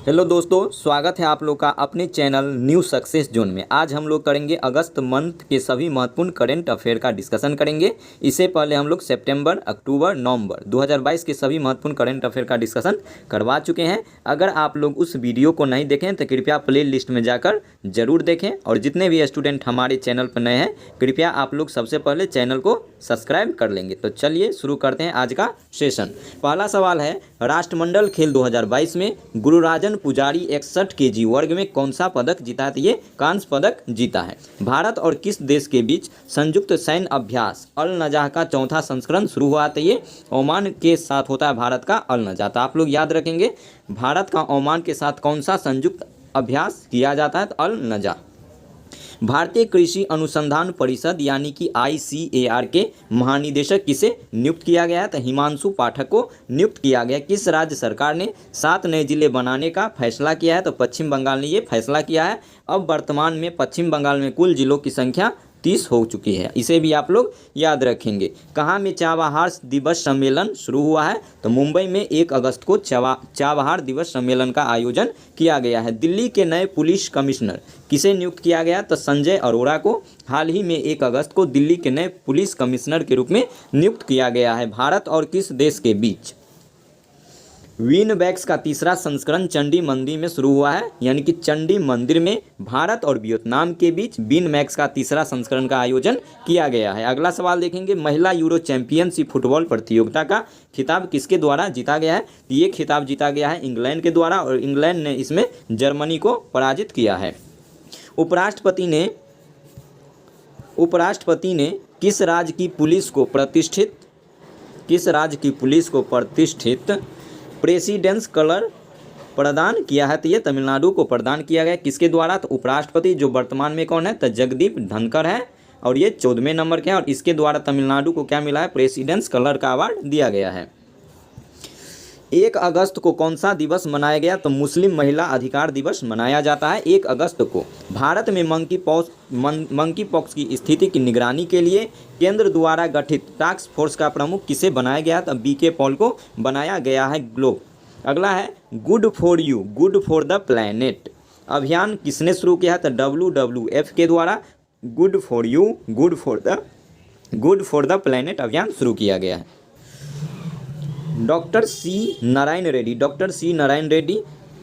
Hello दोस्तों, स्वागत है आप लोग का अपने चैनल न्यू सक्सेस जोन में। आज हम लोग करेंगे अगस्त मंथ के सभी महत्वपूर्ण करंट अफेयर का डिस्कशन करेंगे। इससे पहले हम लोग सितंबर, अक्टूबर, नवंबर 2022 के सभी महत्वपूर्ण करंट अफेयर का डिस्कशन करवा चुके हैं। अगर आप लोग उस वीडियो को नहीं देखें तो कृपया प्ले लिस्ट में जाकर जरूर देखें। और जितने भी स्टूडेंट हमारे चैनल पर नए हैं, कृपया आप लोग सबसे पहले चैनल को सब्सक्राइब कर लेंगे। तो चलिए शुरू करते हैं आज का सेशन। पहला सवाल है, राष्ट्रमंडल खेल 2022 में गुरुराजन पुजारी 61 केजी वर्ग में कौन सा पदक जीता है? तो ये कांस्य पदक जीता है। भारत और किस देश के बीच संयुक्त सैन्य अभ्यास अल नजाह का चौथा संस्करण शुरू हुआ? तो ये ओमान के साथ होता है भारत का अल नजाह। तो आप लोग याद रखेंगे, भारत का ओमान के साथ कौन सा संयुक्त अभ्यास किया जाता है? तो अल नजाह। भारतीय कृषि अनुसंधान परिषद यानी कि ICAR के महानिदेशक किसे नियुक्त किया गया है? तो हिमांशु पाठक को नियुक्त किया गया। किस राज्य सरकार ने 7 नए जिले बनाने का फैसला किया है? तो पश्चिम बंगाल ने ये फैसला किया है। अब वर्तमान में पश्चिम बंगाल में कुल जिलों की संख्या 30 हो चुकी है। इसे भी आप लोग याद रखेंगे। कहाँ में चाबहार दिवस सम्मेलन शुरू हुआ है? तो मुंबई में 1 अगस्त को चाबहार दिवस सम्मेलन का आयोजन किया गया है। दिल्ली के नए पुलिस कमिश्नर किसे नियुक्त किया गया? तो संजय अरोड़ा को हाल ही में 1 अगस्त को दिल्ली के नए पुलिस कमिश्नर के रूप में नियुक्त किया गया है। भारत और किस देश के बीच विनबैक्स का तीसरा संस्करण चंडी मंदिर में शुरू हुआ है? यानी कि चंडी मंदिर में भारत और वियतनाम के बीच विनमैक्स का तीसरा संस्करण का आयोजन किया गया है। अगला सवाल देखेंगे, महिला यूरो चैंपियनशिप फुटबॉल प्रतियोगिता का खिताब किसके द्वारा जीता गया है? ये खिताब जीता गया है इंग्लैंड के द्वारा, और इंग्लैंड ने इसमें जर्मनी को पराजित किया है। उपराष्ट्रपति ने किस राज्य की पुलिस को प्रतिष्ठित प्रेसिडेंस कलर प्रदान किया है? तो ये तमिलनाडु को प्रदान किया गया। किसके द्वारा? तो उपराष्ट्रपति, जो वर्तमान में कौन है? तो जगदीप धनखड़ है, और ये 14वें नंबर के हैं। और इसके द्वारा तमिलनाडु को क्या मिला है? प्रेसिडेंस कलर का अवार्ड दिया गया है। 1 अगस्त को कौन सा दिवस मनाया गया? तो मुस्लिम महिला अधिकार दिवस मनाया जाता है 1 अगस्त को। भारत में मंकी पॉक्स की स्थिति की निगरानी के लिए केंद्र द्वारा गठित टास्क फोर्स का प्रमुख किसे बनाया गया? तो BK पॉल को बनाया गया है। ग्लोब। अगला है, good for you good for the planet अभियान किसने शुरू किया है? तो WWF के द्वारा good for you good for the planet अभियान शुरू किया गया है। डॉक्टर सी नारायण रेड्डी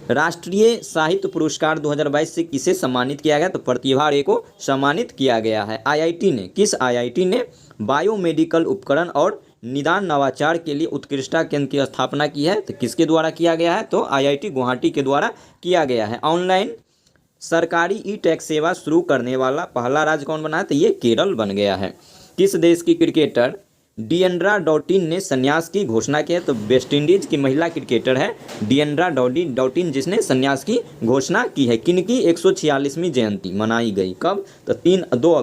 राष्ट्रीय साहित्य पुरस्कार 2022 से किसे सम्मानित किया गया? तो प्रतिभा रे को सम्मानित किया गया है। किस IIT ने बायोमेडिकल उपकरण और निदान नवाचार के लिए उत्कृष्टता केंद्र की स्थापना की है? तो किसके द्वारा किया गया है? तो IIT गुवाहाटी के द्वारा किया गया है। ऑनलाइन सरकारी ई-टैक्स सेवा शुरू करने वाला पहला राज्य कौन बना है? तो ये केरल बन गया है। किस देश की क्रिकेटर डिएंड्रा डॉटिन ने संन्यास की घोषणा की है? तो वेस्ट इंडीज की महिला क्रिकेटर है डिएंड्रा डॉटिन, जिसने संन्यास की घोषणा की है। किनकी 146वीं जयंती मनाई गई? कब? तो 2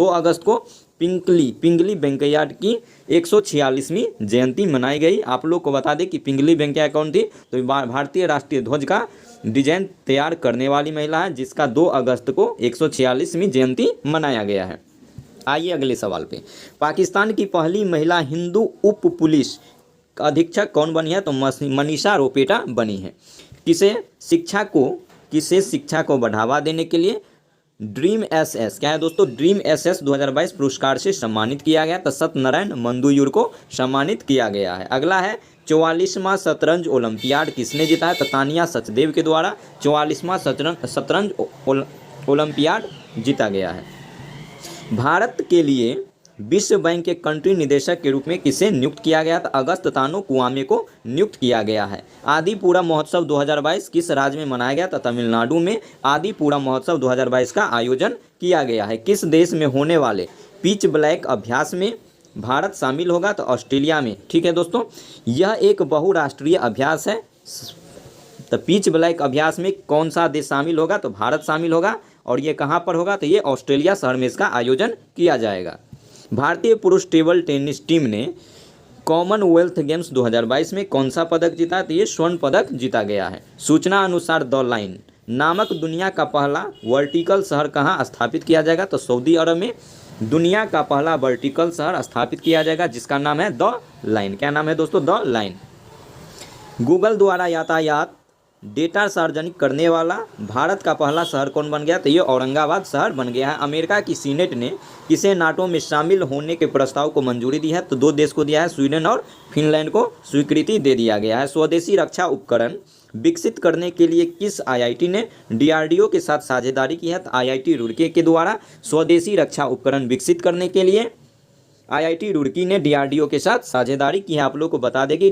अगस्त को पिंगली वेंकैया की 146वीं जयंती मनाई गई। आप लोग को बता दें कि पिंगली वेंकैया कौन थी? तो भारतीय राष्ट्रीय ध्वज का डिजाइन तैयार करने वाली महिला है, जिसका 2 अगस्त को 146वीं जयंती मनाया गया है। आइए अगले सवाल पे। पाकिस्तान की पहली महिला हिंदू उप पुलिस अधीक्षक कौन बनी है? तो मनीषा रोपेटा बनी है। किसे शिक्षा को बढ़ावा देने के लिए ड्रीम SS क्या है दोस्तों? ड्रीम SS 2022 पुरस्कार से सम्मानित किया गया? तो सत्यनारायण मंदुयुर को सम्मानित किया गया है। अगला है, 44वां शतरंज ओलंपियाड किसने जीता है? तो तानिया सचदेव के द्वारा 44वां शतरंज ओलंपियाड जीता गया है। भारत के लिए विश्व बैंक के कंट्री निदेशक के रूप में किसे नियुक्त किया गया? तो अगस्त तानो कुआमे को नियुक्त किया गया है। आदिपुरा महोत्सव 2022 किस राज्य में मनाया गया? तो तमिलनाडु में आदिपुरा महोत्सव 2022 का आयोजन किया गया है। किस देश में होने वाले पिच ब्लैक अभ्यास में भारत शामिल होगा? तो ऑस्ट्रेलिया में। ठीक है दोस्तों, यह एक बहुराष्ट्रीय अभ्यास है। तो पिच ब्लैक अभ्यास में कौन सा देश शामिल होगा? तो भारत शामिल होगा। और ये कहाँ पर होगा? तो ये ऑस्ट्रेलिया शहर में इसका आयोजन किया जाएगा। भारतीय पुरुष टेबल टेनिस टीम ने कॉमनवेल्थ गेम्स 2022 में कौन सा पदक जीता? तो ये स्वर्ण पदक जीता गया है। सूचना अनुसार द लाइन नामक दुनिया का पहला वर्टिकल शहर कहाँ स्थापित किया जाएगा? तो सऊदी अरब में दुनिया का पहला वर्टिकल शहर स्थापित किया जाएगा, जिसका नाम है द लाइन। क्या नाम है दोस्तों? The line. गूगल द्वारा यातायात डेटा सार्वजनिक करने वाला भारत का पहला शहर कौन बन गया? तो ये औरंगाबाद शहर बन गया है। अमेरिका की सीनेट ने किसे नाटो में शामिल होने के प्रस्ताव को मंजूरी दी है? तो दो देश को दिया है, स्वीडन और फिनलैंड को स्वीकृति दे दिया गया है। स्वदेशी रक्षा उपकरण विकसित करने के लिए किस आईआईटी ने डीआरडीओ के साथ साझेदारी की है? तो आईआईटी रुड़की के द्वारा स्वदेशी रक्षा उपकरण विकसित करने के लिए आईआईटी रुड़की ने डीआरडीओ के साथ साझेदारी की है। आप लोग को बता दें कि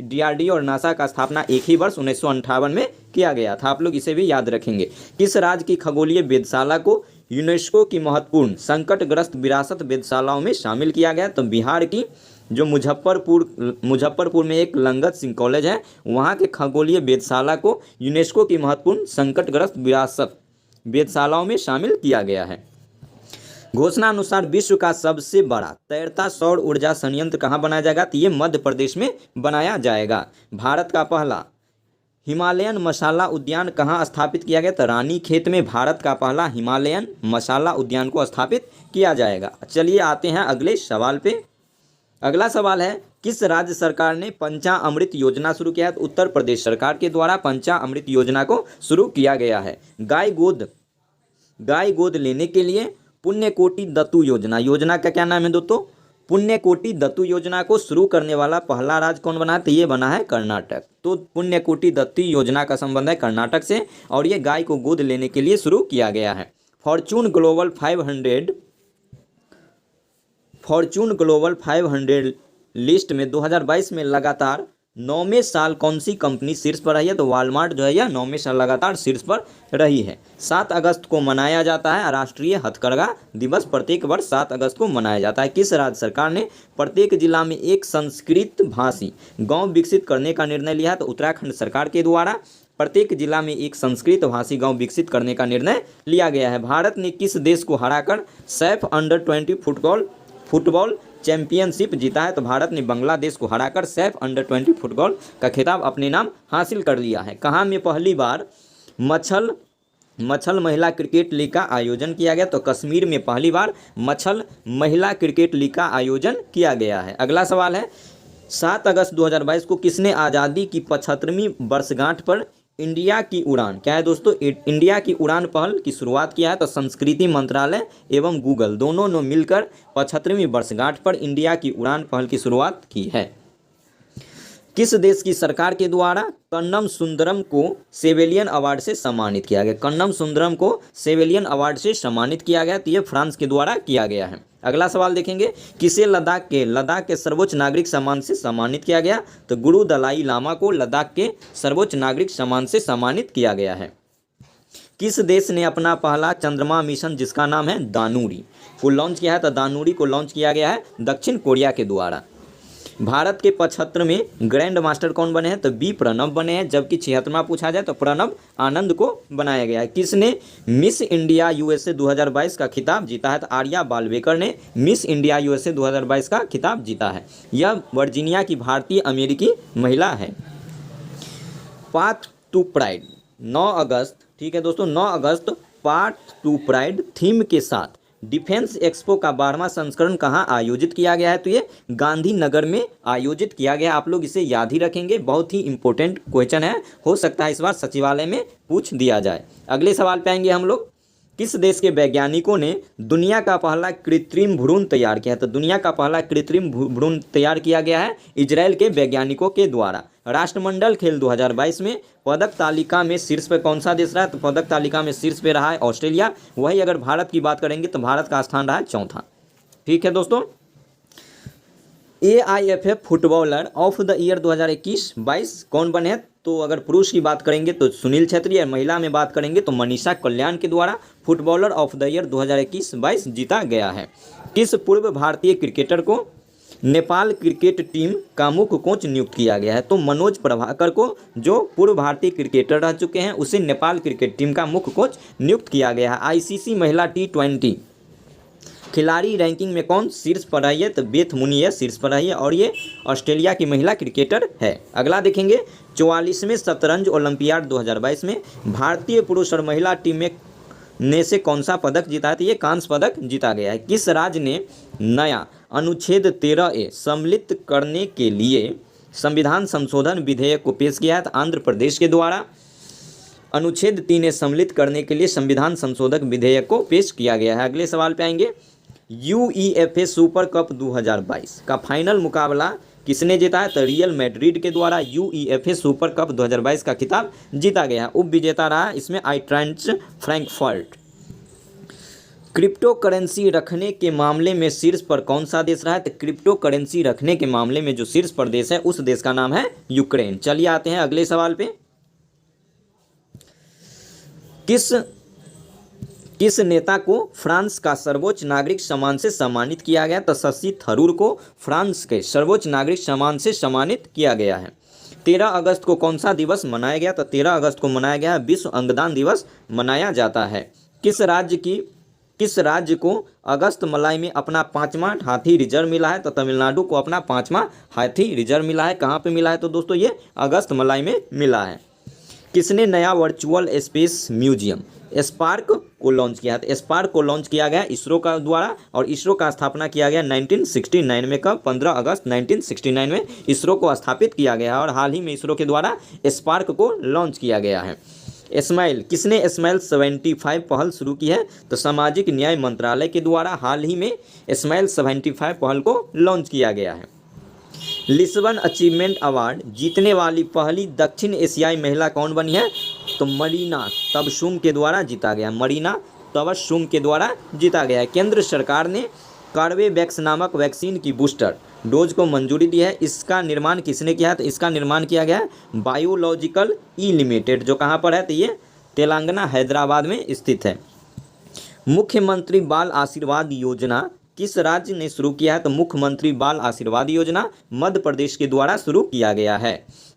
डीआरडीओ और नासा का स्थापना एक ही वर्ष 1958 में किया गया था। आप लोग इसे भी याद रखेंगे। किस राज्य की खगोलीय वेधशाला को यूनेस्को की महत्वपूर्ण संकटग्रस्त विरासत वेधशालाओं में शामिल किया गया? तो बिहार की जो मुजफ्फरपुर में एक लंगत सिंह कॉलेज है, वहाँ के खगोलीय वेधशाला को यूनेस्को की महत्वपूर्ण संकटग्रस्त विरासत वेधशालाओं में शामिल किया गया है। घोषणा अनुसार विश्व का सबसे बड़ा तैरता सौर ऊर्जा संयंत्र कहाँ बनाया जाएगा? तो ये मध्य प्रदेश में बनाया जाएगा। भारत का पहला हिमालयन मसाला उद्यान कहाँ स्थापित किया गया? तो रानीखेत में भारत का पहला हिमालयन मसाला उद्यान को स्थापित किया जाएगा। चलिए आते हैं अगले सवाल पे। अगला सवाल है, किस राज्य सरकार ने पंचामृत योजना शुरू किया है? तो उत्तर प्रदेश सरकार के द्वारा पंचामृत योजना को शुरू किया गया है। गाय गोद लेने के लिए पुण्यकोटि दत्तू योजना का क्या नाम है दोस्तों? पुण्यकोटि दत्तू योजना को शुरू करने वाला पहला राज्य कौन बना है? तो ये बना है कर्नाटक। तो पुण्यकोटि दत्तू योजना का संबंध है कर्नाटक से और ये गाय को गोद लेने के लिए शुरू किया गया है। फॉर्च्यून ग्लोबल 500 लिस्ट में 2022 में लगातार 9वें साल कौन सी कंपनी शीर्ष पर रही है? तो वॉलमार्ट जो है यह 9वें साल लगातार शीर्ष पर रही है। 7 अगस्त को मनाया जाता है राष्ट्रीय हथकरघा दिवस। प्रत्येक वर्ष 7 अगस्त को मनाया जाता है। किस राज्य सरकार ने प्रत्येक जिला में एक संस्कृत भाषी गांव विकसित करने का निर्णय लिया है? तो उत्तराखंड सरकार के द्वारा प्रत्येक जिला में एक संस्कृत भाषी गांव विकसित करने का निर्णय लिया गया है। भारत ने किस देश को हराकर सैफ अंडर 20 फुटबॉल चैंपियनशिप जीता है? तो भारत ने बांग्लादेश को हराकर सैफ अंडर 20 फुटबॉल का खिताब अपने नाम हासिल कर लिया है। कहाँ में पहली बार मछल महिला क्रिकेट लीग का आयोजन किया गया? तो कश्मीर में पहली बार मछल महिला क्रिकेट लीग का आयोजन किया गया है। अगला सवाल है, 7 अगस्त 2022 को किसने आज़ादी की 75वीं वर्षगांठ पर इंडिया की उड़ान, क्या है दोस्तों, इंडिया की उड़ान पहल की शुरुआत किया है? तो संस्कृति मंत्रालय एवं गूगल दोनों ने मिलकर 75वीं वर्षगांठ पर इंडिया की उड़ान पहल की शुरुआत की है। किस देश की सरकार के द्वारा कन्नम सुंदरम को सेवेलियन अवार्ड से सम्मानित किया गया? कन्नम सुंदरम को सेवेलियन अवार्ड से सम्मानित किया गया, तो ये फ्रांस के द्वारा किया गया है। अगला सवाल देखेंगे, किसे लद्दाख के सर्वोच्च नागरिक सम्मान से सम्मानित किया गया? तो गुरु दलाई लामा को लद्दाख के सर्वोच्च नागरिक सम्मान से सम्मानित किया गया है। किस देश ने अपना पहला चंद्रमा मिशन जिसका नाम है दानुरी को लॉन्च किया है? तो दानुरी को लॉन्च किया गया है दक्षिण कोरिया के द्वारा। भारत के 75वें ग्रैंड मास्टर कौन बने हैं? तो बी प्रणब बने हैं, जबकि 76वां पूछा जाए तो प्रणब आनंद को बनाया गया है। किसने मिस इंडिया यूएसए 2022 का खिताब जीता है? तो आर्या बालवेकर ने मिस इंडिया यूएसए 2022 का खिताब जीता है। यह वर्जीनिया की भारतीय अमेरिकी महिला है। पाथ टू प्राइड 9 अगस्त, ठीक है दोस्तों, 9 अगस्त पाथ टू प्राइड थीम के साथ डिफेंस एक्सपो का 12वां संस्करण कहाँ आयोजित किया गया है? तो ये गांधीनगर में आयोजित किया गया। आप लोग इसे याद ही रखेंगे, बहुत ही इंपॉर्टेंट क्वेश्चन है, हो सकता है इस बार सचिवालय में पूछ दिया जाए। अगले सवाल पे आएंगे हम लोग, किस देश के वैज्ञानिकों ने दुनिया का पहला कृत्रिम भ्रूण तैयार किया? तो दुनिया का पहला कृत्रिम भ्रूण तैयार किया गया है इजराइल के वैज्ञानिकों के द्वारा। राष्ट्रमंडल खेल 2022 में पदक तालिका में शीर्ष पे कौन सा देश रहा है? तो पदक तालिका में शीर्ष पे रहा है ऑस्ट्रेलिया। वही अगर भारत की बात करेंगे तो भारत का स्थान रहा है 4था। ठीक है दोस्तों, AIFF footballer of the year 2021-22 कौन बने हैं? तो अगर पुरुष की बात करेंगे तो सुनील छेत्री, और महिला में बात करेंगे तो मनीषा कल्याण के द्वारा फुटबॉलर ऑफ द ईयर 2021-22 जीता गया है। किस पूर्व भारतीय क्रिकेटर को नेपाल क्रिकेट टीम का मुख्य कोच नियुक्त किया गया है? तो मनोज प्रभाकर को, जो पूर्व भारतीय क्रिकेटर रह चुके हैं, उसे नेपाल क्रिकेट टीम का मुख्य कोच नियुक्त किया गया है। ICC महिला T20 खिलाड़ी रैंकिंग में कौन शीर्ष पर रही है? तो बेथ मुनी है शीर्ष पर रही है, और ये ऑस्ट्रेलिया की महिला क्रिकेटर है। अगला देखेंगे, 44वें शतरंज ओलंपियाड 2022 में भारतीय पुरुष और महिला टीम ने से कौन सा पदक जीता है? तो ये कांस्य पदक जीता गया है। किस राज्य ने नया अनुच्छेद 13A सम्मिलित करने के लिए संविधान संशोधन विधेयक को पेश किया है? तो आंध्र प्रदेश के द्वारा। अनुच्छेद 3 सम्मिलित करने के लिए संविधान संशोधक विधेयक को पेश किया गया है। अगले सवाल पे आएंगे। यूईएफए सुपर कप 2022 का फाइनल मुकाबला किसने जीता है? तो रियल मैड्रिड के द्वारा यूईएफए सुपर कप 2022 का खिताब जीता गया है। उप विजेता रहा इसमें आइंट्राइट फ्रैंकफर्ट। क्रिप्टो करेंसी रखने के मामले में शीर्ष पर कौन सा देश रहा है? तो क्रिप्टो करेंसी रखने के मामले में जो शीर्ष पर देश है उस देश का नाम है यूक्रेन। चलिए आते हैं अगले सवाल पे। किस नेता को फ्रांस का सर्वोच्च नागरिक सम्मान से सम्मानित किया गया? तो शशि थरूर को फ्रांस के सर्वोच्च नागरिक सम्मान से सम्मानित किया गया है। 13 अगस्त को कौन सा दिवस मनाया गया? तो 13 अगस्त को मनाया गया विश्व अंगदान दिवस मनाया जाता है। किस राज्य को अगस्त मलाई में अपना 5वां हाथी रिजर्व मिला है? तो तमिलनाडु को अपना 5वां हाथी रिजर्व मिला है। कहाँ पे मिला है? तो दोस्तों ये अगस्त मलाई में मिला है। किसने नया वर्चुअल स्पेस म्यूजियम स्पार्क को लॉन्च किया? तो स्पार्क को लॉन्च किया गया इसरो का द्वारा, और इसरो का स्थापना किया गया 1969 में। कब? 15 अगस्त 1969 में इसरो को स्थापित किया गया, और हाल ही में इसरो के द्वारा स्पार्क को लॉन्च किया गया है। किसने स्माइल 75 पहल शुरू की है? तो सामाजिक न्याय मंत्रालय के द्वारा हाल ही में स्माइल 75 पहल को लॉन्च किया गया है। लिस्बन अचीवमेंट अवार्ड जीतने वाली पहली दक्षिण एशियाई महिला कौन बनी है? तो मरीना तबसुम के द्वारा जीता गया। मरीना तबसुम के द्वारा जीता गया है। केंद्र सरकार ने कार्बेवैक्स नामक वैक्सीन की बूस्टर डोज को मंजूरी दी है। इसका निर्माण किसने किया है? तो इसका निर्माण किया गया है बायोलॉजिकल ई लिमिटेड, जो कहाँ पर है? तो ये तेलंगाना हैदराबाद में स्थित है। मुख्यमंत्री बाल आशीर्वाद योजना किस राज्य ने शुरू किया है? तो मुख्यमंत्री बाल आशीर्वाद योजना मध्य प्रदेश के द्वारा शुरू किया गया है।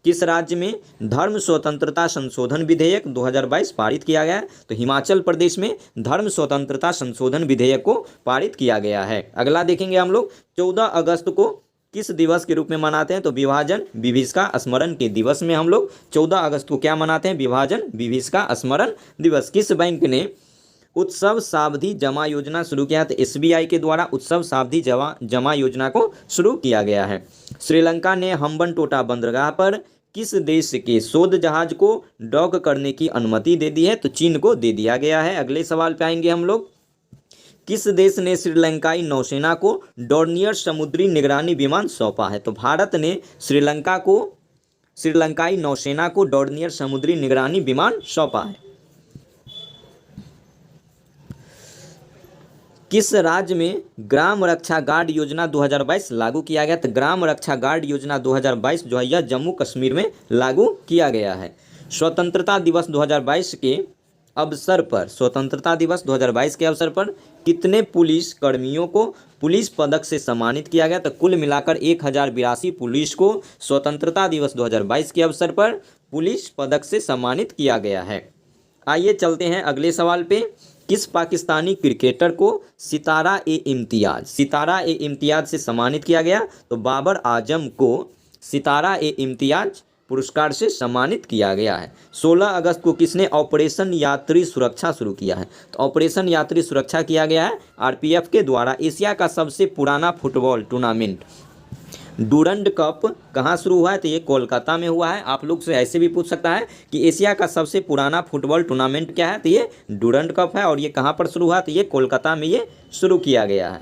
किस राज्य में धर्म स्वतंत्रता संशोधन विधेयक 2022 पारित किया गया है? तो हिमाचल प्रदेश में धर्म स्वतंत्रता संशोधन विधेयक को पारित किया गया है। अगला देखेंगे हम लोग। 14 अगस्त को किस दिवस के रूप में मनाते हैं? तो विभाजन विभीषिका स्मरण के दिवस में हम लोग 14 अगस्त को क्या मनाते हैं? विभाजन विभीषिका स्मरण दिवस। किस बैंक ने उत्सव सावधि जमा योजना शुरू किया? तो एसबीआई के द्वारा उत्सव सावधि जमा योजना को शुरू किया गया है। श्रीलंका ने हम्बनटोटा बंदरगाह पर किस देश के शोध जहाज को डॉक करने की अनुमति दे दी है? तो चीन को दे दिया गया है। अगले सवाल पे आएंगे हम लोग। किस देश ने श्रीलंकाई नौसेना को डॉर्नियर समुद्री निगरानी विमान सौंपा है? तो भारत ने श्रीलंकाई नौसेना को डॉर्नियर समुद्री निगरानी विमान सौंपा है। किस राज्य में ग्राम रक्षा गार्ड योजना 2022 लागू किया गया? तो ग्राम रक्षा गार्ड योजना 2022 जो है यह जम्मू कश्मीर में लागू किया गया है। स्वतंत्रता दिवस 2022 के अवसर पर कितने पुलिस कर्मियों को पुलिस पदक से सम्मानित किया गया? तो कुल मिलाकर 1082 पुलिस को स्वतंत्रता दिवस 2022 के अवसर पर पुलिस पदक से सम्मानित किया गया है। आइए चलते हैं अगले सवाल पे। किस पाकिस्तानी क्रिकेटर को सितारा ए इम्तियाज से सम्मानित किया गया? तो बाबर आजम को सितारा ए इम्तियाज पुरस्कार से सम्मानित किया गया है। 16 अगस्त को किसने ऑपरेशन यात्री सुरक्षा शुरू किया है? तो ऑपरेशन यात्री सुरक्षा किया गया है आरपीएफ के द्वारा। एशिया का सबसे पुराना फुटबॉल टूर्नामेंट डूरंड कप कहाँ शुरू हुआ है? तो ये कोलकाता में हुआ है। आप लोग से ऐसे भी पूछ सकता है कि एशिया का सबसे पुराना फुटबॉल टूर्नामेंट क्या है? तो ये डूरंड कप है, और ये कहाँ पर शुरू हुआ? तो ये कोलकाता में ये शुरू किया गया है।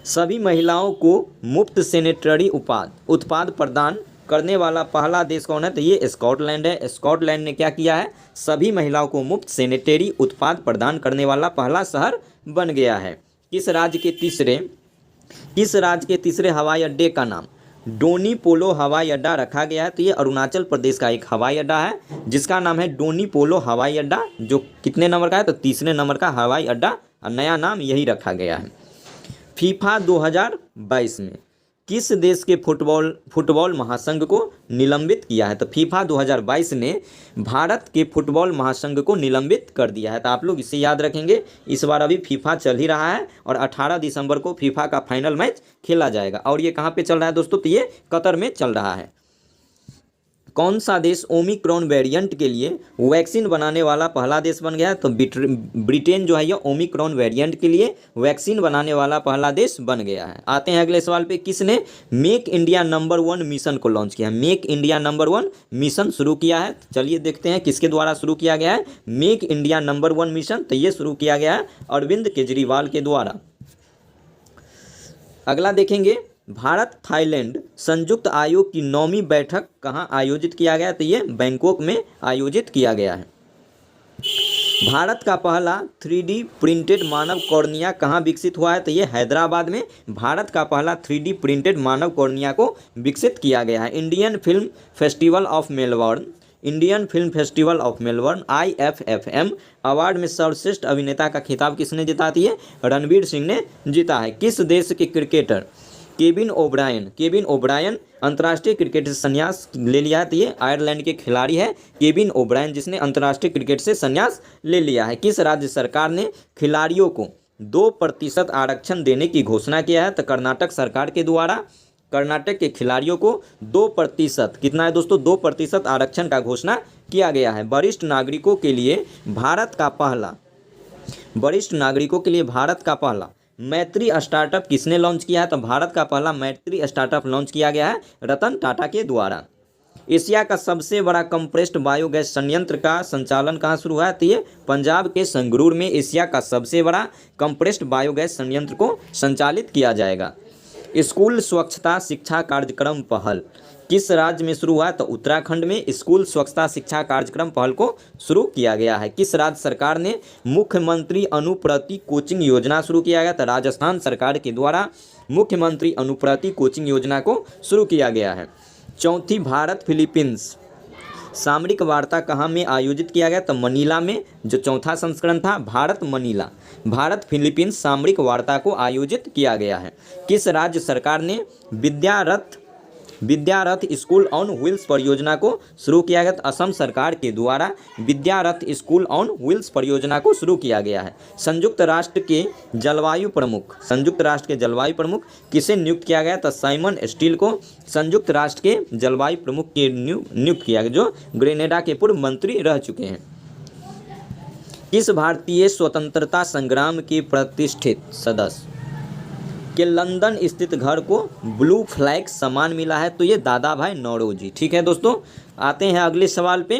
सभी महिलाओं को मुफ्त सैनिटरी उत्पाद प्रदान करने वाला पहला देश कौन है? तो ये स्कॉटलैंड है। स्कॉटलैंड ने क्या किया है? सभी महिलाओं को मुफ्त सैनिटरी उत्पाद प्रदान करने वाला पहला शहर बन गया है। किस राज्य के तीसरे हवाई अड्डे का नाम डोनी पोलो हवाई अड्डा रखा गया है? तो ये अरुणाचल प्रदेश का एक हवाई अड्डा है जिसका नाम है डोनी पोलो हवाई अड्डा, जो कितने नंबर का है? तो तीसरे नंबर का हवाई अड्डा, और नया नाम यही रखा गया है। फीफा 2022 में किस देश के फुटबॉल महासंघ को निलंबित किया है? तो फीफा 2022 ने भारत के फुटबॉल महासंघ को निलंबित कर दिया है। तो आप लोग इसे याद रखेंगे। इस बार अभी फीफा चल ही रहा है, और 18 दिसंबर को फीफा का फाइनल मैच खेला जाएगा। और ये कहाँ पे चल रहा है दोस्तों? तो ये कतर में चल रहा है। कौन सा देश ओमिक्रॉन वेरिएंट के लिए वैक्सीन बनाने वाला पहला देश बन गया है? तो ब्रिटेन जो है ये ओमिक्रॉन वेरिएंट के लिए वैक्सीन बनाने वाला पहला देश बन गया है। आते हैं अगले सवाल पे, किसने मेक इंडिया नंबर 1 मिशन को लॉन्च किया? मेक इंडिया नंबर 1 मिशन शुरू किया है। चलिए देखते हैं किसके द्वारा शुरू किया गया है मेक इंडिया नंबर 1 मिशन। तो ये शुरू किया गया है अरविंद केजरीवाल के द्वारा। अगला देखेंगे, भारत थाईलैंड संयुक्त आयोग की 9वीं बैठक कहाँ आयोजित किया गया? तो ये बैंकॉक में आयोजित किया गया है। भारत का पहला 3D प्रिंटेड मानव कॉर्निया कहाँ विकसित हुआ है? तो ये हैदराबाद में भारत का पहला 3D प्रिंटेड मानव कॉर्निया को विकसित किया गया है। Indian film festival of Melbourne IFFM award में सर्वश्रेष्ठ अभिनेता का खिताब किसने जीता? है रणवीर सिंह ने जीता है। किस देश के क्रिकेटर केविन ओब्रायन अंतर्राष्ट्रीय क्रिकेट से संन्यास ले लिया है? तो ये आयरलैंड के खिलाड़ी है केविन ओब्रायन, जिसने अंतर्राष्ट्रीय क्रिकेट से संन्यास ले लिया है। किस राज्य सरकार ने खिलाड़ियों को 2% आरक्षण देने की घोषणा किया है? तो कर्नाटक सरकार के द्वारा कर्नाटक के खिलाड़ियों को 2%, कितना है दोस्तों, 2% आरक्षण का घोषणा किया गया है। वरिष्ठ नागरिकों के लिए भारत का पहला मैत्री स्टार्टअप किसने लॉन्च किया है? तो भारत का पहला मैत्री स्टार्टअप लॉन्च किया गया है रतन टाटा के द्वारा। एशिया का सबसे बड़ा कंप्रेस्ड बायोगैस संयंत्र का संचालन कहाँ शुरू हुआ है? तो ये पंजाब के संगरूर में एशिया का सबसे बड़ा कंप्रेस्ड बायोगैस संयंत्र को संचालित किया जाएगा। स्कूल स्वच्छता शिक्षा कार्यक्रम पहल किस राज्य में शुरू हुआ? तो उत्तराखंड में स्कूल स्वच्छता शिक्षा कार्यक्रम पहल को शुरू किया गया है। किस राज्य सरकार ने मुख्यमंत्री अनुप्रति कोचिंग योजना शुरू किया गया? तो राजस्थान सरकार के द्वारा मुख्यमंत्री अनुप्रति कोचिंग योजना को शुरू किया गया है। चौथी भारत फिलीपींस सामरिक वार्ता कहाँ में आयोजित किया गया? तो मनीला में, जो चौथा संस्करण था भारत फिलीपींस सामरिक वार्ता को आयोजित किया गया है। किस राज्य सरकार ने विद्यारथ स्कूल ऑन व्हील्स परियोजना को शुरू किया गया? तो असम सरकार के द्वारा विद्यारथ स्कूल ऑन व्हील्स परियोजना को शुरू किया गया है। संयुक्त राष्ट्र के जलवायु प्रमुख किसे नियुक्त किया गया? तो साइमन स्टील को संयुक्त राष्ट्र के जलवायु प्रमुख के नियुक्त किया गया, जो ग्रेनेडा के पूर्व मंत्री रह चुके हैं। किस भारतीय स्वतंत्रता संग्राम के प्रतिष्ठित सदस्य के लंदन स्थित घर को ब्लू फ्लैग सम्मान मिला है? तो ये दादा भाई नौरोजी। ठीक है दोस्तों, आते हैं अगले सवाल पे,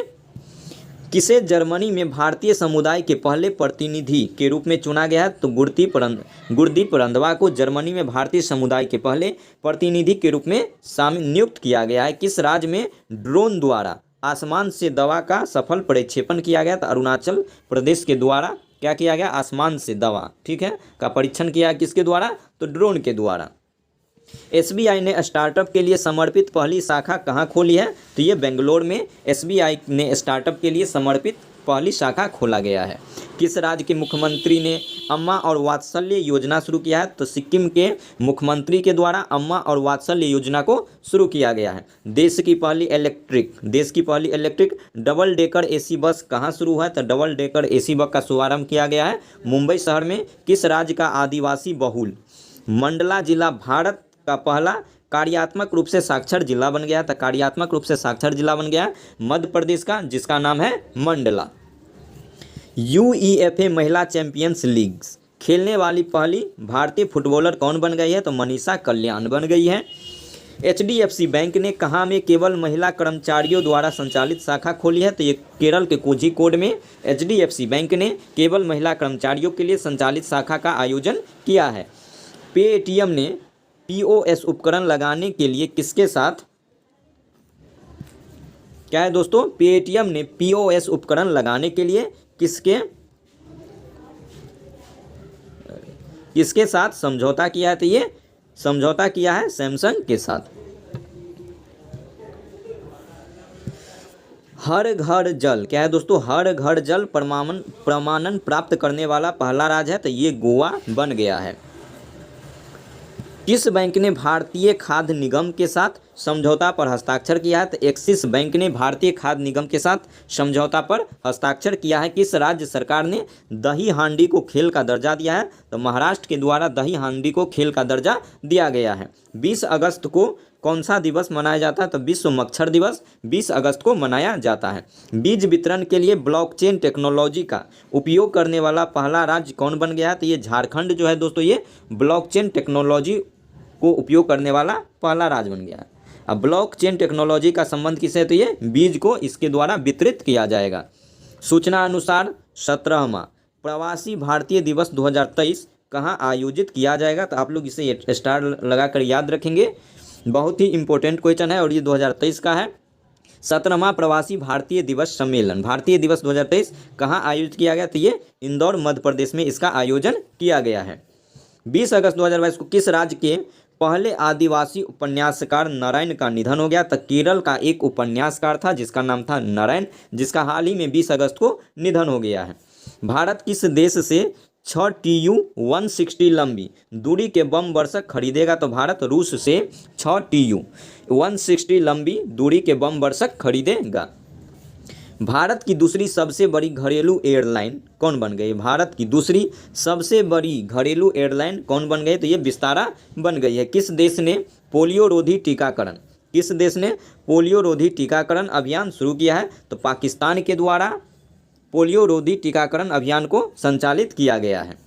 किसे जर्मनी में भारतीय समुदाय के पहले प्रतिनिधि के रूप में चुना गया है? तो गुरदीप रंधवा को जर्मनी में भारतीय समुदाय के पहले प्रतिनिधि के रूप में नियुक्त किया गया है। किस राज्य में ड्रोन द्वारा आसमान से दवा का सफल प्रक्षेपण किया गया? तो अरुणाचल प्रदेश के द्वारा क्या किया गया? आसमान से दवा, ठीक है, का परीक्षण किया किसके द्वारा? तो ड्रोन के द्वारा। SBI ने स्टार्टअप के लिए समर्पित पहली शाखा कहाँ खोली है? तो ये बेंगलोर में SBI ने स्टार्टअप के लिए समर्पित पहली शाखा खोला गया है। किस राज्य के मुख्यमंत्री ने अम्मा और वात्सल्य योजना शुरू किया है? तो सिक्किम के मुख्यमंत्री के द्वारा अम्मा और वात्सल्य योजना को शुरू किया गया है। देश की पहली इलेक्ट्रिक डबल डेकर AC बस कहाँ शुरू हुआ है? तो डबल डेकर AC बस का शुभारंभ किया गया है मुंबई शहर में। किस राज्य का आदिवासी बहुल मंडला जिला भारत का पहला कार्यात्मक रूप से साक्षर जिला बन गया? तो कार्यात्मक रूप से साक्षर जिला बन गया मध्य प्रदेश का, जिसका नाम है मंडला। UEFA महिला चैंपियंस लीग खेलने वाली पहली भारतीय फुटबॉलर कौन बन गई है? तो मनीषा कल्याण बन गई है। HDFC बैंक ने कहाँ में केवल महिला कर्मचारियों द्वारा संचालित शाखा खोली है? तो ये केरल के कोझिकोड में HDFC बैंक ने केवल महिला कर्मचारियों के लिए संचालित शाखा का आयोजन किया है। पेटीएम ने POS उपकरण लगाने के लिए किसके साथ, क्या है दोस्तों, पेटीएम ने POS उपकरण लगाने के लिए किसके साथ समझौता किया है? तो ये समझौता किया है सैमसंग के साथ। हर घर जल, क्या है दोस्तों, हर घर जल प्रमाणन प्राप्त करने वाला पहला राज्य है? तो ये गोवा बन गया है। किस बैंक ने भारतीय खाद्य निगम के साथ समझौता पर हस्ताक्षर किया है? तो एक्सिस बैंक ने भारतीय खाद्य निगम के साथ समझौता पर हस्ताक्षर किया है। किस राज्य सरकार ने दही हांडी को खेल का दर्जा दिया है? तो महाराष्ट्र के द्वारा दही हांडी को खेल का दर्जा दिया गया है। 20 अगस्त को कौन सा दिवस मनाया जाता है? तो विश्व मच्छर दिवस 20 अगस्त को मनाया जाता है। बीज वितरण के लिए ब्लॉकचेन टेक्नोलॉजी का उपयोग करने वाला पहला राज्य कौन बन गया है? तो ये झारखंड जो है दोस्तों, ये ब्लॉकचेन टेक्नोलॉजी को उपयोग करने वाला पहला राज्य बन गया है। अब ब्लॉकचेन टेक्नोलॉजी का संबंध किससे है? तो ये बीज को इसके द्वारा वितरित किया जाएगा। सूचना अनुसार 17वां प्रवासी भारतीय दिवस 2023 कहाँ आयोजित किया जाएगा? तो आप लोग इसे स्टार लगाकर याद रखेंगे, बहुत ही इंपॉर्टेंट क्वेश्चन है और ये 2023 का है। 17वां प्रवासी भारतीय दिवस सम्मेलन भारतीय दिवस 2023 कहाँ आयोजित किया गया? तो ये इंदौर मध्य प्रदेश में इसका आयोजन किया गया है। 20 अगस्त 2022 को किस राज्य के पहले आदिवासी उपन्यासकार नारायण का निधन हो गया? तो केरल का एक उपन्यासकार था जिसका नाम था नारायण, जिसका हाल ही में 20 अगस्त को निधन हो गया है। भारत किस देश से 6 TU 160 लंबी दूरी के बम वर्षक खरीदेगा? तो भारत रूस से 6 TU 160 लंबी दूरी के बम वर्षक खरीदेगा। भारत की दूसरी सबसे बड़ी घरेलू एयरलाइन कौन बन गई? भारत की दूसरी सबसे बड़ी घरेलू एयरलाइन कौन बन गई? तो ये विस्तारा बन गई है। किस देश ने पोलियो रोधी टीकाकरण अभियान शुरू किया है? तो पाकिस्तान के द्वारा पोलियो रोधी टीकाकरण अभियान को संचालित किया गया है।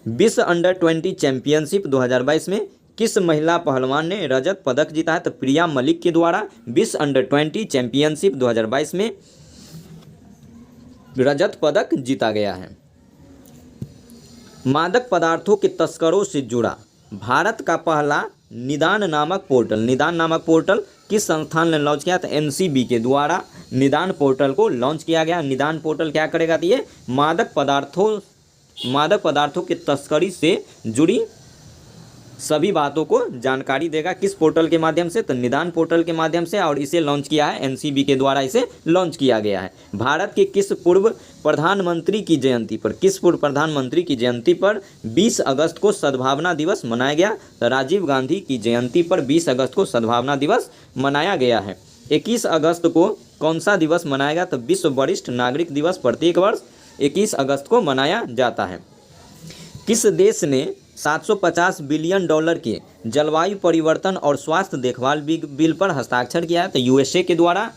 विश्व अंडर-20 चैंपियनशिप 2022 में किस महिला पहलवान ने रजत पदक जीता है? तो प्रिया मलिक के द्वारा विश्व अंडर-20 चैंपियनशिप 2022 में रजत पदक जीता गया है। मादक पदार्थों के तस्करों से जुड़ा भारत का पहला निदान नामक पोर्टल किस संस्थान ने लॉन्च किया? तो NCB के द्वारा निदान पोर्टल को लॉन्च किया गया। निदान पोर्टल क्या करेगा? तो ये मादक पदार्थों की तस्करी से जुड़ी सभी बातों को जानकारी देगा। किस पोर्टल के माध्यम से? तो निदान पोर्टल के माध्यम से, और इसे लॉन्च किया है NCB के द्वारा, इसे लॉन्च किया गया है। भारत के किस पूर्व प्रधानमंत्री की जयंती पर 20 अगस्त को सद्भावना दिवस मनाया गया? तो राजीव गांधी की जयंती पर 20 अगस्त को सद्भावना दिवस मनाया गया है। 21 अगस्त को कौन सा दिवस मनाएगा? तो विश्व वरिष्ठ नागरिक दिवस प्रत्येक वर्ष 21 अगस्त को मनाया जाता है। किस देश ने $750 बिलियन के जलवायु परिवर्तन और स्वास्थ्य देखभाल बिल पर हस्ताक्षर किया है? तो USA के द्वारा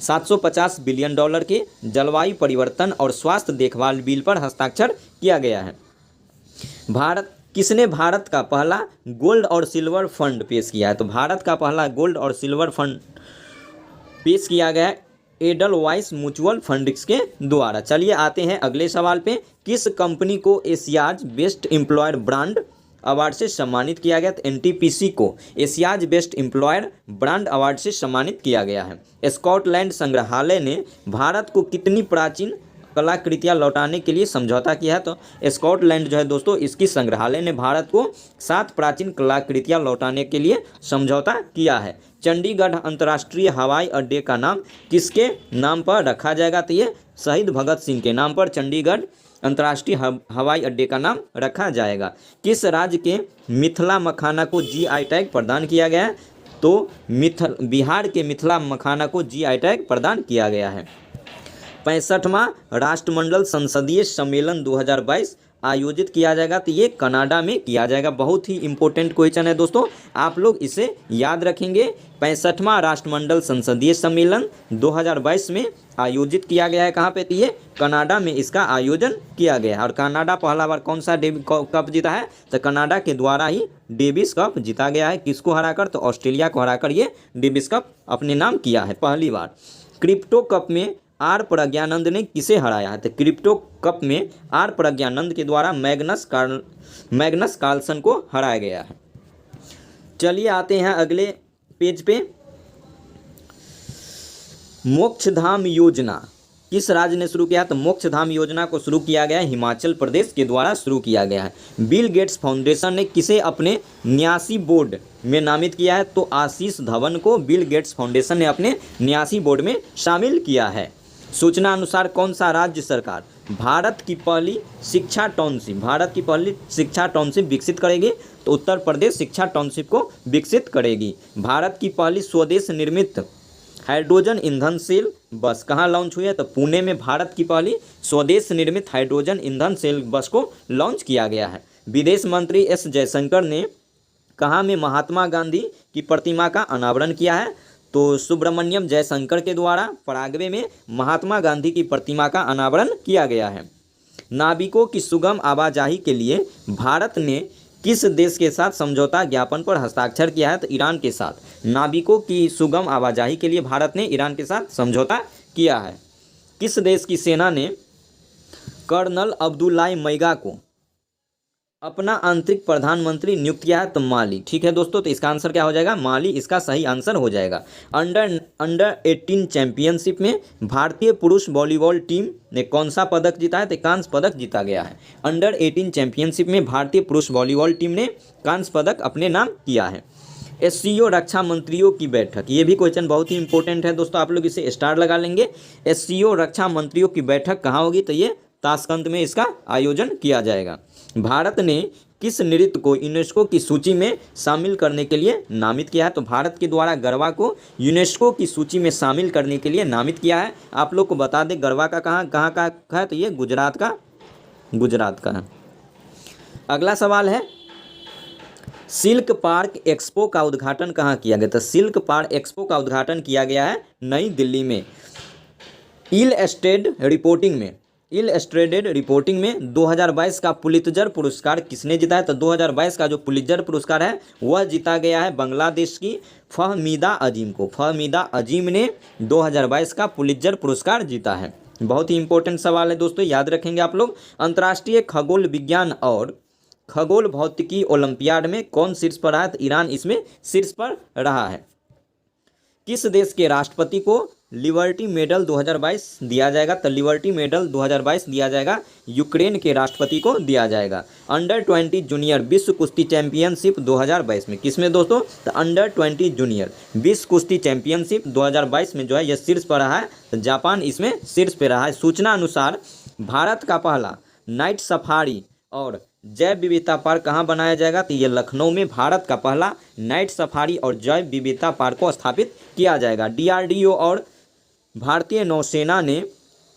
$750 बिलियन के जलवायु परिवर्तन और स्वास्थ्य देखभाल बिल पर हस्ताक्षर किया गया है। किसने भारत का पहला गोल्ड और सिल्वर फंड पेश किया है? तो भारत का पहला गोल्ड और सिल्वर फंड पेश किया गया है एडलवाइस म्यूचुअल फंड्स के द्वारा। चलिए आते हैं अगले सवाल पे। किस कंपनी को Asia's best employer brand award से सम्मानित किया गया? तो NTPC को Asia's best employer brand award से सम्मानित किया गया है। स्कॉटलैंड संग्रहालय ने भारत को कितनी प्राचीन कलाकृतियाँ लौटाने के लिए समझौता किया है? तो स्कॉटलैंड जो है दोस्तों, इसकी संग्रहालय ने भारत को 7 प्राचीन कलाकृतियाँ लौटाने के लिए समझौता किया है। चंडीगढ़ अंतर्राष्ट्रीय हवाई अड्डे का नाम किसके नाम पर रखा जाएगा? तो ये शहीद भगत सिंह के नाम पर चंडीगढ़ अंतर्राष्ट्रीय हवाई अड्डे का नाम रखा जाएगा। किस राज्य के मिथिला मखाना को GI टैग प्रदान किया गया है? तो बिहार के मिथिला मखाना को GI टैग प्रदान किया गया है। 65वां राष्ट्रमंडल संसदीय सम्मेलन 2022 आयोजित किया जाएगा? तो ये कनाडा में किया जाएगा। बहुत ही इंपॉर्टेंट क्वेश्चन है दोस्तों, आप लोग इसे याद रखेंगे। 65वां राष्ट्रमंडल संसदीय सम्मेलन 2022 में आयोजित किया गया है। कहाँ पे? तो ये कनाडा में इसका आयोजन किया गया है। और कनाडा पहला बार कौन सा कप जीता है? तो कनाडा के द्वारा ही डेविस कप जीता गया है। किसको हराकर? तो ऑस्ट्रेलिया को हराकर ये डेविस कप अपने नाम किया है पहली बार। क्रिप्टो कप में आर प्रज्ञानंद ने किसे हराया है? तो क्रिप्टो कप में आर प्रज्ञानंद के द्वारा मैग्नस कार्लसन को हराया गया है। चलिए आते हैं अगले पेज पे। मोक्षधाम योजना किस राज्य ने शुरू किया? तो मोक्षधाम योजना को शुरू किया गया हिमाचल प्रदेश के द्वारा शुरू किया गया है। बिल गेट्स फाउंडेशन ने किसे अपने न्यासी बोर्ड में नामित किया है? तो आशीष धवन को बिल गेट्स फाउंडेशन ने अपने न्यासी बोर्ड में शामिल किया है। सूचना अनुसार कौन सा राज्य सरकार भारत की पहली शिक्षा टाउनशिप विकसित करेगी? तो उत्तर प्रदेश शिक्षा टाउनशिप को विकसित करेगी। भारत की पहली स्वदेश निर्मित हाइड्रोजन ईंधन सेल बस कहाँ लॉन्च हुई है? तो पुणे में भारत की पहली स्वदेश निर्मित हाइड्रोजन ईंधन सेल बस को लॉन्च किया गया है। विदेश मंत्री S जयशंकर ने कहाँ में महात्मा गांधी की प्रतिमा का अनावरण किया है? तो सुब्रमण्यम जयशंकर के द्वारा पराग्वे में महात्मा गांधी की प्रतिमा का अनावरण किया गया है। नाविकों की सुगम आवाजाही के लिए भारत ने किस देश के साथ समझौता ज्ञापन पर हस्ताक्षर किया है? तो ईरान के साथ। नाविकों की सुगम आवाजाही के लिए भारत ने ईरान के साथ समझौता किया है। किस देश की सेना ने कर्नल अब्दुल्लाह मैगा को अपना आंतरिक प्रधानमंत्री नियुक्त किया है? तो माली। ठीक है दोस्तों, तो इसका आंसर क्या हो जाएगा? माली इसका सही आंसर हो जाएगा। अंडर 18 चैंपियनशिप में भारतीय पुरुष वॉलीबॉल टीम ने कौन सा पदक जीता है? तो कांस्य पदक जीता गया है। अंडर 18 चैंपियनशिप में भारतीय पुरुष वॉलीबॉल टीम ने कांस्य पदक अपने नाम किया है। एससीओ रक्षा मंत्रियों की बैठक, ये भी क्वेश्चन बहुत ही इंपॉर्टेंट है दोस्तों, आप लोग इसे स्टार लगा लेंगे। एससीओ रक्षा मंत्रियों की बैठक कहाँ होगी? तो ये ताशकंद में इसका आयोजन किया जाएगा। भारत ने किस नृत्य को यूनेस्को की सूची में शामिल करने के लिए नामित किया है? तो भारत के द्वारा गरबा को यूनेस्को की सूची में शामिल करने के लिए नामित किया है। आप लोग को बता दें गरबा का कहाँ का है? तो ये गुजरात का है। अगला सवाल है, सिल्क पार्क एक्सपो का उद्घाटन कहाँ किया गया? तो सिल्क पार्क एक्सपो का उद्घाटन किया गया है नई दिल्ली में। इलस्ट्रेटेड रिपोर्टिंग में 2022 का पुलित्जर पुरस्कार किसने जीता है? तो 2022 का जो पुलित्जर पुरस्कार है वह जीता गया है बांग्लादेश की फहमीदा अजीम को। फहमीदा अजीम ने 2022 का पुलित्जर पुरस्कार जीता है। बहुत ही इंपॉर्टेंट सवाल है दोस्तों, याद रखेंगे आप लोग। अंतर्राष्ट्रीय खगोल विज्ञान और खगोल भौतिकी ओलंपियाड में कौन शीर्ष पर रहा है? तो ईरान इसमें शीर्ष पर रहा है। किस देश के राष्ट्रपति को लिबर्टी मेडल 2022 दिया जाएगा? तो लिबर्टी मेडल 2022 दिया जाएगा यूक्रेन के राष्ट्रपति को दिया जाएगा। अंडर 20 जूनियर विश्व कुश्ती चैंपियनशिप 2022 में किसमें दोस्तों? तो अंडर 20 जूनियर विश्व कुश्ती चैंपियनशिप 2022 में जो है यह शीर्ष पर रहा है, तो जापान इसमें शीर्ष पर रहा है। सूचना अनुसार भारत का पहला नाइट सफारी और जैव विविधता पार्क कहाँ बनाया जाएगा? तो ये लखनऊ में भारत का पहला नाइट सफारी और जैव विविधता पार्क को स्थापित किया जाएगा। डीआरडीओ और भारतीय नौसेना ने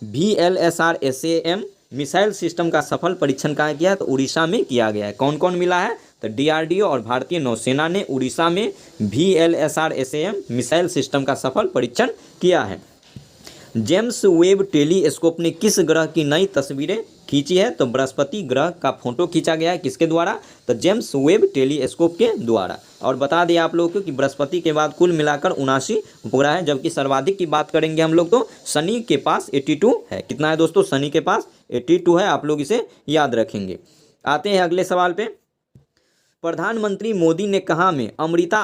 VLSR-SAM मिसाइल सिस्टम का सफल परीक्षण कहाँ किया है? तो उड़ीसा में किया गया है। कौन कौन मिला है? तो डीआरडीओ और भारतीय नौसेना ने उड़ीसा में VLSR-SAM मिसाइल सिस्टम का सफल परीक्षण किया है। जेम्स वेब टेलीस्कोप ने किस ग्रह की नई तस्वीरें खींची है? तो बृहस्पति ग्रह का फोटो खींचा गया है। किसके द्वारा? तो जेम्स वेब टेलीस्कोप के द्वारा। और बता दें आप लोगों को कि बृहस्पति के बाद कुल मिलाकर 79 उपग्रह है, जबकि सर्वाधिक की बात करेंगे हम लोग तो शनि के पास 82 है। कितना है दोस्तों? शनि के पास 82 है, आप लोग इसे याद रखेंगे। आते हैं अगले सवाल पे। प्रधानमंत्री मोदी ने कहाँ में अमृता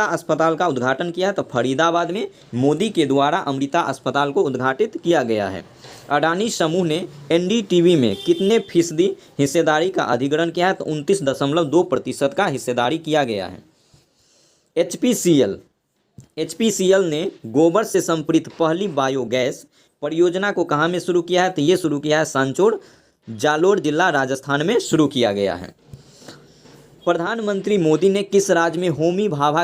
अस्पताल का उद्घाटन किया? तो फरीदाबाद में मोदी के द्वारा अमृता अस्पताल को उद्घाटित किया गया है। अडानी समूह ने एनडीटीवी में कितने फीसदी हिस्सेदारी का अधिग्रहण किया है? तो 29.2% का हिस्सेदारी किया गया है। एचपीसीएल ने गोबर से संपृक्त पहली बायोगैस परियोजना को कहाँ में शुरू किया है? तो ये शुरू किया है सांचौर, जालोर जिला, राजस्थान में शुरू किया गया है। प्रधानमंत्री मोदी ने किस राज्य में होमी भाभा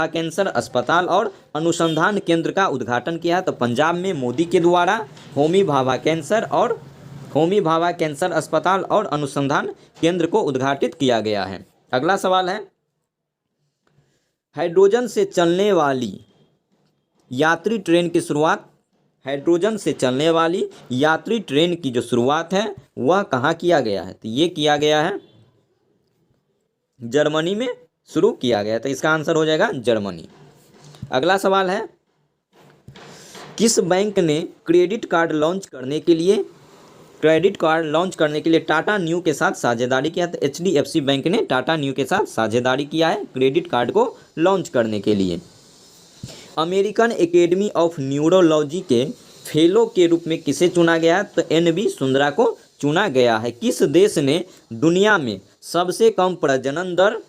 कैंसर अस्पताल और अनुसंधान केंद्र का उद्घाटन किया है? तो पंजाब में मोदी के द्वारा होमी भाभा कैंसर अस्पताल और अनुसंधान केंद्र को उद्घाटित किया गया है। अगला सवाल है, हाइड्रोजन से चलने वाली यात्री ट्रेन की शुरुआत है वह कहाँ किया गया है? तो ये किया गया है जर्मनी में शुरू किया गया, तो इसका आंसर हो जाएगा जर्मनी। अगला सवाल है, किस बैंक ने क्रेडिट कार्ड लॉन्च करने के लिए टाटा न्यू के साथ साझेदारी किया? तो HDFC बैंक ने टाटा न्यू के साथ साझेदारी किया है क्रेडिट कार्ड को लॉन्च करने के लिए। अमेरिकन एकेडमी ऑफ न्यूरोलॉजी के फेलो के रूप में किसे चुना गया है? तो NB सुंदरा को चुना गया है। किस देश ने दुनिया में सबसे कम प्रजनन दर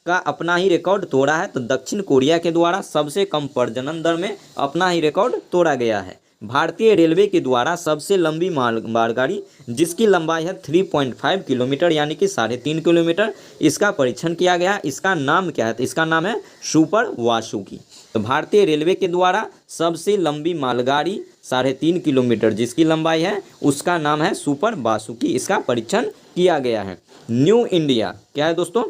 का अपना ही रिकॉर्ड तोड़ा है? तो दक्षिण कोरिया के द्वारा सबसे कम प्रजनन दर में अपना ही रिकॉर्ड तोड़ा गया है। भारतीय रेलवे के द्वारा सबसे लंबी मालगाड़ी जिसकी लंबाई है 3.5 किलोमीटर यानी कि 3.5 किलोमीटर, इसका परीक्षण किया गया। इसका नाम क्या है? तो इसका नाम है सुपर वासुकी। तो भारतीय रेलवे के द्वारा सबसे लंबी मालगाड़ी 3.5 किलोमीटर जिसकी लंबाई है उसका नाम है सुपर वासुकी, इसका परीक्षण किया गया है। न्यू इंडिया क्या है दोस्तों?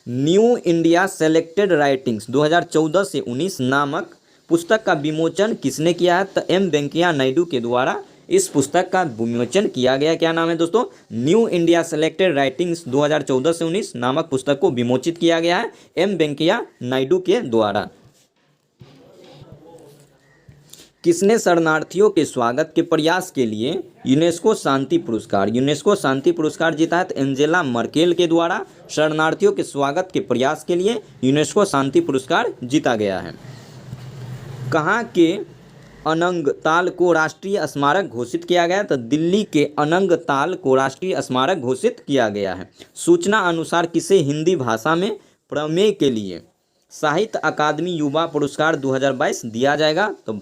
न्यू इंडिया सेलेक्टेड राइटिंग्स 2014 से 19 नामक पुस्तक का विमोचन किसने किया है? तो एम वेंकैया नायडू के द्वारा इस पुस्तक का विमोचन किया गया। क्या नाम है दोस्तों? न्यू इंडिया सेलेक्टेड राइटिंग्स 2014 से 19 नामक पुस्तक को विमोचित किया गया है एम वेंकैया नायडू के द्वारा। किसने शरणार्थियों के स्वागत के प्रयास के लिए यूनेस्को शांति पुरस्कार जीता है? तो एंजेला मर्केल के द्वारा शरणार्थियों के स्वागत के प्रयास के लिए यूनेस्को शांति पुरस्कार जीता गया है। कहाँ के अनंग ताल को राष्ट्रीय स्मारक घोषित किया गया? तो दिल्ली के अनंग ताल को राष्ट्रीय स्मारक घोषित किया गया है। सूचना अनुसार किसे हिंदी भाषा में प्रमेय के लिए साहित्य अकादमी युवा पुरस्कार 2022 दिया जाएगा? तो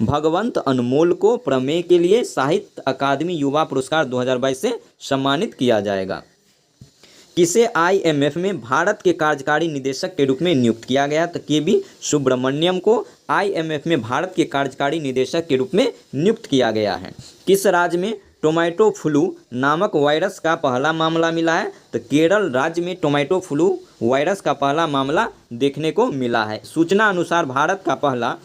भगवंत अनमोल को प्रमेय के लिए साहित्य अकादमी युवा पुरस्कार 2022 से सम्मानित किया जाएगा। किसे आईएमएफ में भारत के कार्यकारी निदेशक के रूप में नियुक्त किया गया? तो केवी सुब्रमण्यम को आईएमएफ में भारत के कार्यकारी निदेशक के रूप में नियुक्त किया गया है। किस राज्य में टोमेटो फ्लू नामक वायरस का पहला मामला मिला है? तो केरल राज्य में टोमेटो फ्लू वायरस का पहला मामला देखने को मिला है। सूचना अनुसार भारत का पहला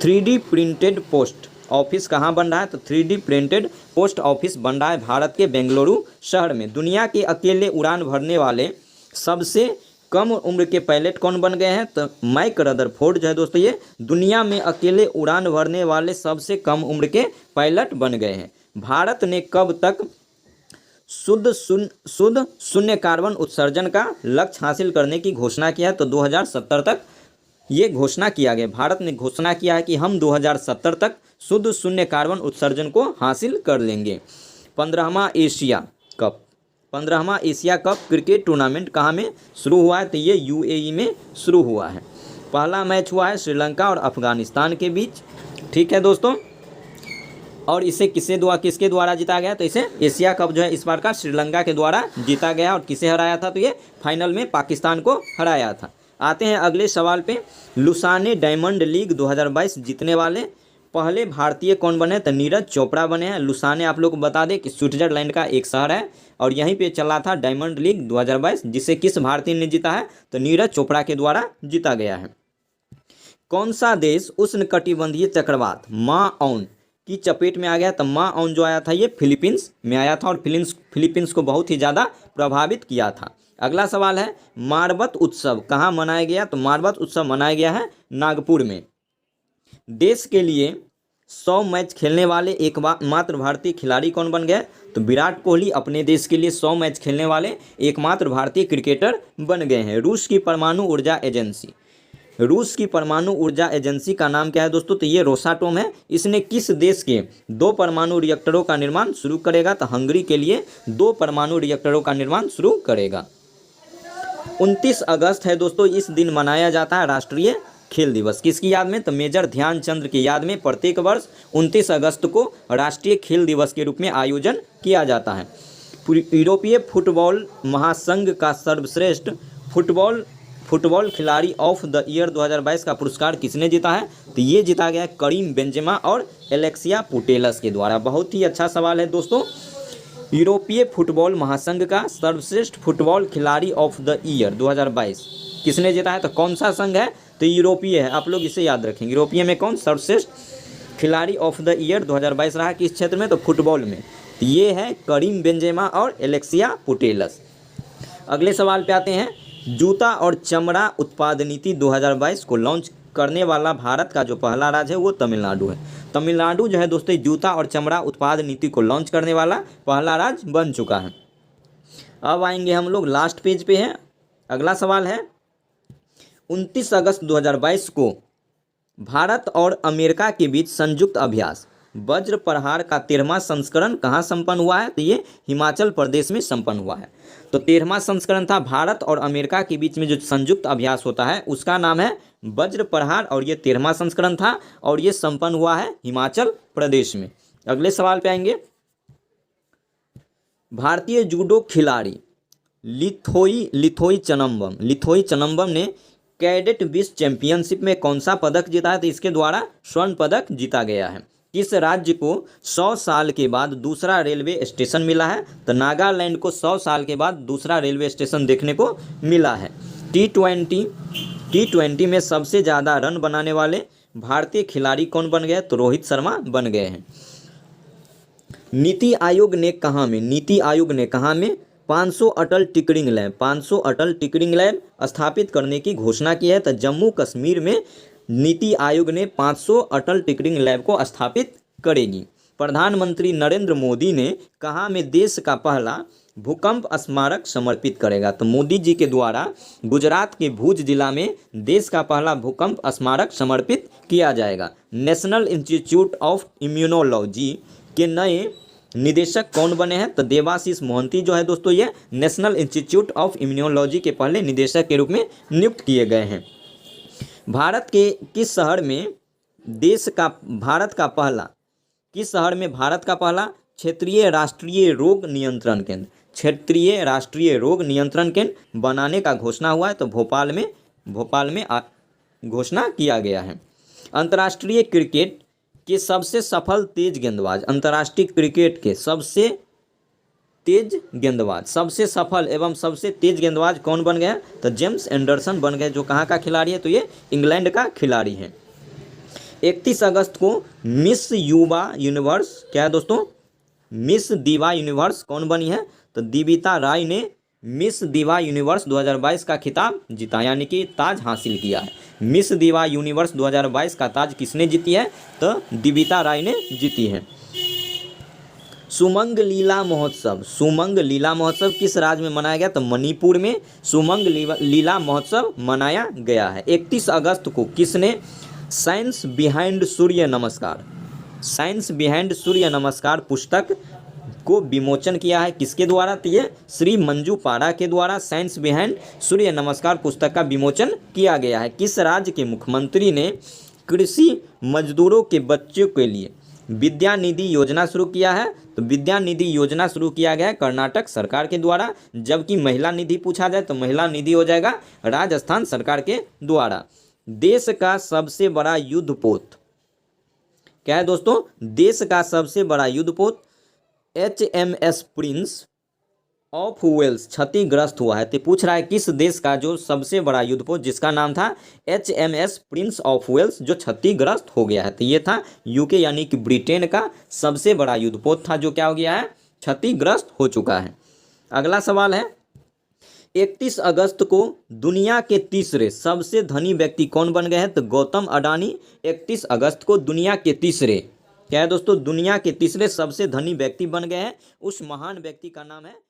3D प्रिंटेड पोस्ट ऑफिस कहाँ बन रहा है? तो 3D प्रिंटेड पोस्ट ऑफिस बन रहा है भारत के बेंगलुरु शहर में। दुनिया के अकेले उड़ान भरने वाले सबसे कम उम्र के पायलट कौन बन गए हैं? तो माइक रदरफोर्ड जो है दोस्तों ये दुनिया में अकेले उड़ान भरने वाले सबसे कम उम्र के पायलट बन गए हैं। भारत ने कब तक शुद्ध शून्य कार्बन उत्सर्जन का लक्ष्य हासिल करने की घोषणा किया है? तो 2070 तक ये घोषणा किया गया। भारत ने घोषणा किया है कि हम 2070 तक शुद्ध शून्य कार्बन उत्सर्जन को हासिल कर लेंगे। 15वां एशिया कप क्रिकेट टूर्नामेंट कहाँ में शुरू हुआ है? तो ये यूएई में शुरू हुआ है। पहला मैच हुआ है श्रीलंका और अफगानिस्तान के बीच। ठीक है दोस्तों, और इसे किसके द्वारा जीता गया? तो इसे एशिया कप जो है इस बार का श्रीलंका के द्वारा जीता गया। और किसे हराया था? तो ये फाइनल में पाकिस्तान को हराया था। आते हैं अगले सवाल पे। लुसाने डायमंड लीग 2022 जीतने वाले पहले भारतीय कौन बने? तो नीरज चोपड़ा बने हैं। लुसाने आप लोग को बता दें कि स्विट्जरलैंड का एक शहर है और यहीं पे चला था डायमंड लीग 2022, जिसे किस भारतीय ने जीता है? तो नीरज चोपड़ा के द्वारा जीता गया है। कौन सा देश उष्णकटिबंधीय चक्रवात माओन की चपेट में आ गया? तो माओन जो आया था ये फिलीपींस में आया था और फिलीपींस को बहुत ही ज़्यादा प्रभावित किया था। अगला सवाल है, मारबत उत्सव कहाँ मनाया गया? तो मारबत उत्सव मनाया गया है नागपुर में। देश के लिए 100 मैच खेलने वाले एकमात्र भारतीय खिलाड़ी कौन बन गए? तो विराट कोहली अपने देश के लिए 100 मैच खेलने वाले एकमात्र भारतीय क्रिकेटर बन गए हैं। रूस की परमाणु ऊर्जा एजेंसी का नाम क्या है दोस्तों? तो ये रोसाटोम है। इसने किस देश के 2 परमाणु रिएक्टरों का निर्माण शुरू करेगा? तो हंगरी के लिए 2 परमाणु रिएक्टरों का निर्माण शुरू करेगा। 29 अगस्त है दोस्तों, इस दिन मनाया जाता है राष्ट्रीय खेल दिवस। किसकी याद में? तो मेजर ध्यानचंद की याद में प्रत्येक वर्ष 29 अगस्त को राष्ट्रीय खेल दिवस के रूप में आयोजन किया जाता है। यूरोपीय फुटबॉल महासंघ का सर्वश्रेष्ठ फुटबॉल खिलाड़ी ऑफ द ईयर 2022 का पुरस्कार किसने जीता है? तो ये जीता गया करीम बेंजेमा और एलेक्सिया पुटेलस के द्वारा। बहुत ही अच्छा सवाल है दोस्तों। यूरोपीय फुटबॉल महासंघ का सर्वश्रेष्ठ फुटबॉल खिलाड़ी ऑफ द ईयर 2022 किसने जीता है? तो कौन सा संघ है? तो यूरोपीय है। आप लोग इसे याद रखेंगे। यूरोपीय में कौन सर्वश्रेष्ठ खिलाड़ी ऑफ द ईयर 2022 रहा किस क्षेत्र में? तो फुटबॉल में। तो ये है करीम बेंजेमा और एलेक्सिया पुटेलस। अगले सवाल पे आते हैं। जूता और चमड़ा उत्पाद नीति 2022 को लॉन्च करने वाला भारत का जो पहला राज्य है वो तमिलनाडु है। तमिलनाडु जो है दोस्तों जूता और चमड़ा उत्पाद नीति को लॉन्च करने वाला पहला राज्य बन चुका है। अब आएंगे हम लोग लास्ट पेज पे हैं। अगला सवाल है, 29 अगस्त 2022 को भारत और अमेरिका के बीच संयुक्त अभ्यास वज्र प्रहार का 13वां संस्करण कहाँ संपन्न हुआ है? तो ये हिमाचल प्रदेश में संपन्न हुआ है। तो 13वां संस्करण था भारत और अमेरिका के बीच में जो संयुक्त अभ्यास होता है उसका नाम है वज्र प्रहार और ये 13वां संस्करण था और ये संपन्न हुआ है हिमाचल प्रदेश में। अगले सवाल पे आएंगे। भारतीय जूडो खिलाड़ी लिथोई चनम्बम ने कैडेट विश्व चैंपियनशिप में कौन सा पदक जीता है? तो इसके द्वारा स्वर्ण पदक जीता गया है। किस राज्य को 100 साल के बाद दूसरा रेलवे स्टेशन मिला है? तो नागालैंड को 100 साल के बाद दूसरा रेलवे स्टेशन देखने को मिला है। टी20 में सबसे ज़्यादा रन बनाने वाले भारतीय खिलाड़ी कौन बन गए? तो रोहित शर्मा बन गए हैं। नीति आयोग ने कहाँ में 500 अटल टिकरिंग लैब स्थापित करने की घोषणा की है? तो जम्मू कश्मीर में नीति आयोग ने 500 अटल टिकरिंग लैब को स्थापित करेगी। प्रधानमंत्री नरेंद्र मोदी ने कहाँ में देश का पहला भूकंप स्मारक समर्पित करेगा? तो मोदी जी के द्वारा गुजरात के भुज जिला में देश का पहला भूकंप स्मारक समर्पित किया जाएगा। नेशनल इंस्टीट्यूट ऑफ इम्यूनोलॉजी के नए निदेशक कौन बने हैं? तो देवाशीष मोहंती जो है दोस्तों ये नेशनल इंस्टीट्यूट ऑफ इम्यूनोलॉजी के पहले निदेशक के रूप में नियुक्त किए गए हैं। भारत के किस शहर में भारत का पहला क्षेत्रीय राष्ट्रीय रोग नियंत्रण केंद्र बनाने का घोषणा हुआ है? तो भोपाल में घोषणा किया गया है। अंतर्राष्ट्रीय क्रिकेट के सबसे सफल तेज गेंदबाज सबसे सफल एवं सबसे तेज गेंदबाज कौन बन गए? तो जेम्स एंडरसन बन गए, जो कहाँ का खिलाड़ी है? तो ये इंग्लैंड का खिलाड़ी है। 31 अगस्त को मिस युवा यूनिवर्स क्या है दोस्तों? मिस दिवा यूनिवर्स कौन बनी है? तो दीबिता राय ने मिस दिवा यूनिवर्स 2022 का खिताब जीता, यानी कि ताज हासिल किया है। मिस दिवा यूनिवर्स 2022 का ताज किसने जीती है? तो दीबिता राय ने जीती है। सुमंग लीला महोत्सव किस राज्य में मनाया गया? तो मणिपुर में सुमंग लीला महोत्सव मनाया गया है। 31 अगस्त को किसने साइंस बिहाइंड सूर्य नमस्कार पुस्तक को विमोचन किया है? किसके द्वारा? तो ये श्री मंजू पारा के द्वारा साइंस बिहाइंड सूर्य नमस्कार पुस्तक का विमोचन किया गया है। किस राज्य के मुख्यमंत्री ने कृषि मजदूरों के बच्चों के लिए विद्या निधि योजना शुरू किया है? तो विद्या निधि योजना शुरू किया गया है कर्नाटक सरकार के द्वारा। जबकि महिला निधि पूछा जाए तो महिला निधि हो जाएगा राजस्थान सरकार के द्वारा। देश का सबसे बड़ा युद्धपोत क्या है दोस्तों? देश का सबसे बड़ा युद्धपोत HMS प्रिंस ऑफ वेल्स क्षतिग्रस्त हुआ है। तो पूछ रहा है किस देश का जो सबसे बड़ा युद्धपोत जिसका नाम था HMS प्रिंस ऑफ वेल्स जो क्षतिग्रस्त हो गया है? तो ये था UK यानी कि ब्रिटेन का सबसे बड़ा युद्धपोत था, जो क्या हो गया है? क्षतिग्रस्त हो चुका है। अगला सवाल है 31 अगस्त को दुनिया के तीसरे सबसे धनी व्यक्ति कौन बन गए हैं? तो गौतम अडानी 31 अगस्त को दुनिया के तीसरे क्या है दोस्तों? दुनिया के तीसरे सबसे धनी व्यक्ति बन गए हैं। उस महान व्यक्ति का नाम है